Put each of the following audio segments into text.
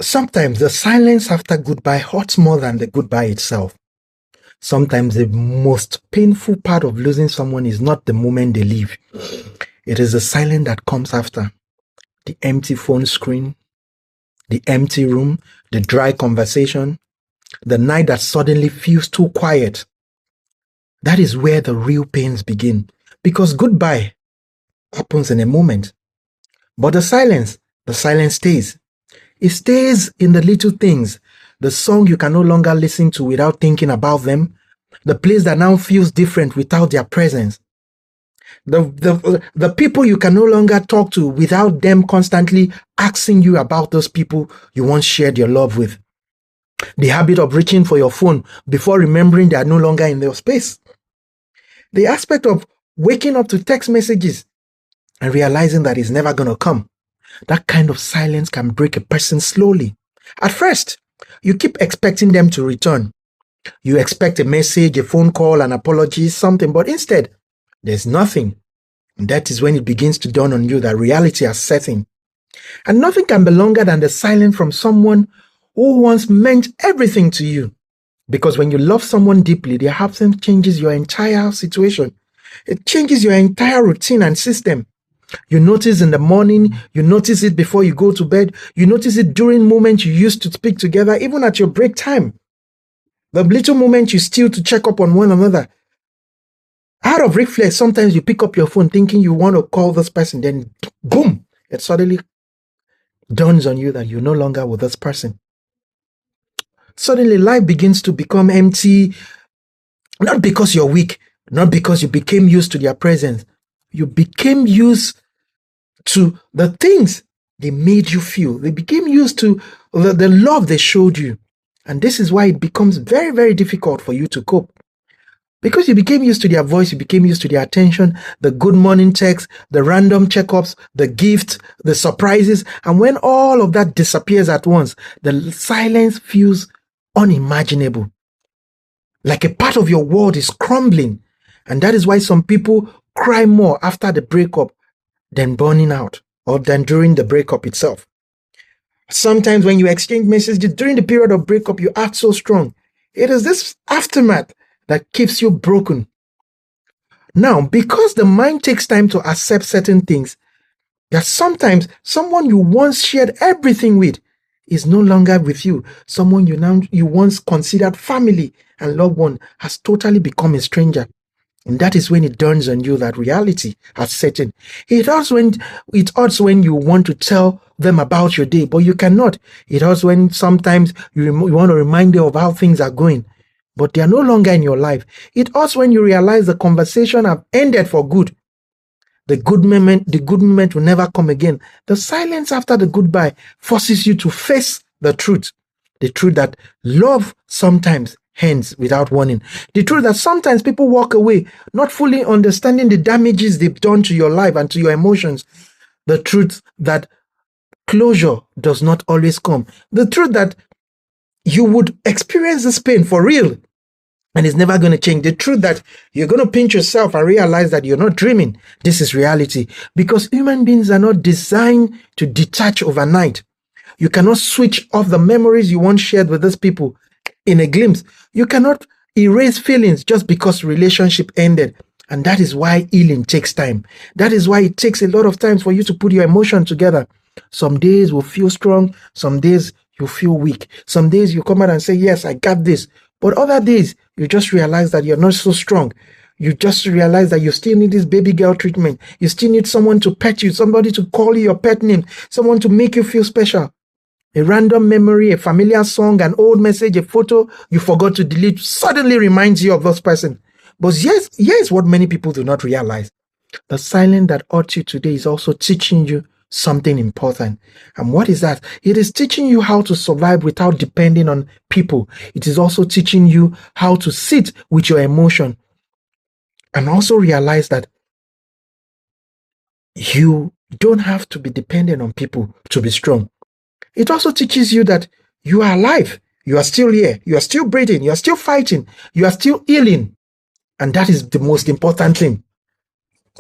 Sometimes the silence after goodbye hurts more than the goodbye itself. Sometimes the most painful part of losing someone is not the moment they leave. It is the silence that comes after. The empty phone screen, the empty room, the dry conversation, the night that suddenly feels too quiet. That is where the real pains begin. Because goodbye happens in a moment. But the silence stays. It stays in the little things. The song you can no longer listen to without thinking about them. The place that now feels different without their presence. The people you can no longer talk to without them constantly asking you about those people you once shared your love with. The habit of reaching for your phone before remembering they are no longer in their space. The aspect of waking up to text messages and realizing that it's never going to come. That kind of silence can break a person slowly. At first, you keep expecting them to return. You expect a message, a phone call, an apology, something, but instead, there's nothing. And that is when it begins to dawn on you that reality has set in. And nothing can be longer than the silence from someone who once meant everything to you. Because when you love someone deeply, their absence changes your entire situation. It changes your entire routine and system. You notice in the morning, you notice it before you go to bed, you notice it during moments you used to speak together, even at your break time. The little moments you steal to check up on one another. Out of reflex, sometimes you pick up your phone thinking you want to call this person, then boom, it suddenly dawns on you that you're no longer with this person. Suddenly life begins to become empty, not because you're weak, not because you became used to their presence. You became used to the things they made you feel. They became used to the love they showed you. And this is why it becomes very, very difficult for you to cope. Because you became used to their voice, you became used to their attention, the good morning texts, the random checkups, the gifts, the surprises. And when all of that disappears at once, the silence feels unimaginable. Like a part of your world is crumbling. And that is why some people cry more after the breakup than burning out or than during the breakup itself. Sometimes when you exchange messages during the period of breakup, you act so strong. It is this aftermath that keeps you broken. Now, because the mind takes time to accept certain things, that sometimes someone you once shared everything with is no longer with you. Someone you once considered family and loved one has totally become a stranger. And that is when it dawns on you that reality has set in. It hurts when you want to tell them about your day, but you cannot. It hurts when sometimes you want to remind them of how things are going, but they are no longer in your life. It hurts when you realize the conversation have ended for good. The good moment will never come again. The silence after the goodbye forces you to face the truth that love sometimes ends without warning. The truth that sometimes people walk away not fully understanding the damages they've done to your life and to your emotions. The truth that closure does not always come. The truth that you would experience this pain for real and it's never going to change. The truth that you're going to pinch yourself and realize that you're not dreaming. This is reality, because human beings are not designed to detach overnight. You cannot switch off the memories you once shared with these people in a glimpse. You cannot erase feelings just because relationship ended. And that is why healing takes time. That is why it takes a lot of time for you to put your emotion together. Some days will feel strong. Some days you feel weak. Some days you come out and say, yes, I got this. But other days, you just realize that you're not so strong. You just realize that you still need this baby girl treatment. You still need someone to pet you, somebody to call you your pet name, someone to make you feel special. A random memory, a familiar song, an old message, a photo you forgot to delete suddenly reminds you of this person. But here's what many people do not realize. The silence that hurts you today is also teaching you something important. And what is that? It is teaching you how to survive without depending on people. It is also teaching you how to sit with your emotion and also realize that you don't have to be dependent on people to be strong. It also teaches you that you are alive. You are still here. You are still breathing. You are still fighting. You are still healing. And that is the most important thing.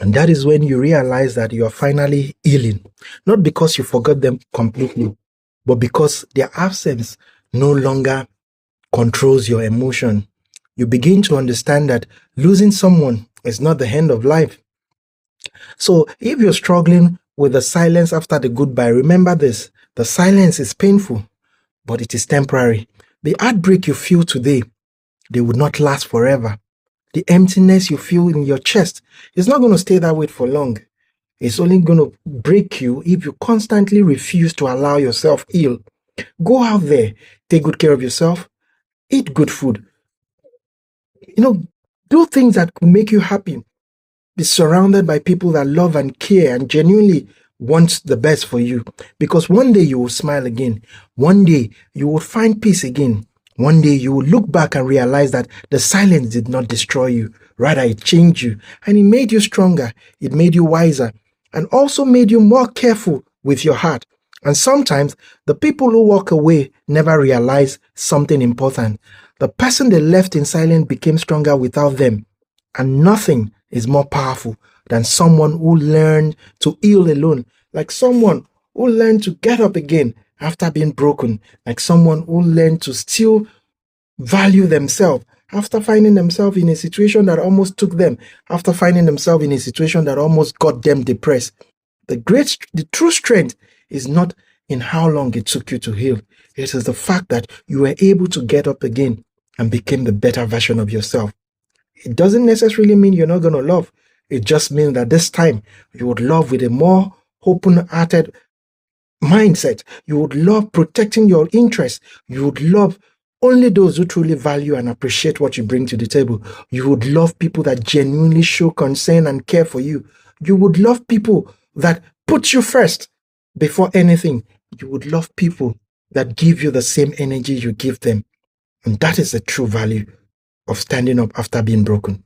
And that is when you realize that you are finally healing. Not because you forgot them completely, but because their absence no longer controls your emotion. You begin to understand that losing someone is not the end of life. So if you're struggling with the silence after the goodbye, remember this: the silence is painful, but it is temporary. The heartbreak you feel today, they would not last forever. The emptiness you feel in your chest is not going to stay that way for long. It's only going to break you if you constantly refuse to allow yourself heal. Go out there, take good care of yourself, eat good food, do things that could make you happy. Be surrounded by people that love and care and genuinely want the best for you. Because one day you will smile again. One day you will find peace again. One day you will look back and realize that the silence did not destroy you. Rather, it changed you and it made you stronger. It made you wiser and also made you more careful with your heart. And sometimes the people who walk away never realize something important. The person they left in silence became stronger without them. And nothing is more powerful than someone who learned to heal alone, like someone who learned to get up again after being broken, like someone who learned to still value themselves after finding themselves in a situation that almost took them, after finding themselves in a situation that almost got them depressed. The true strength is not in how long it took you to heal. It is the fact that you were able to get up again and became the better version of yourself. It doesn't necessarily mean you're not going to love. It just means that this time you would love with a more open-hearted mindset. You would love protecting your interests. You would love only those who truly value and appreciate what you bring to the table. You would love people that genuinely show concern and care for you. You would love people that put you first before anything. You would love people that give you the same energy you give them. And that is the true value of standing up after being broken.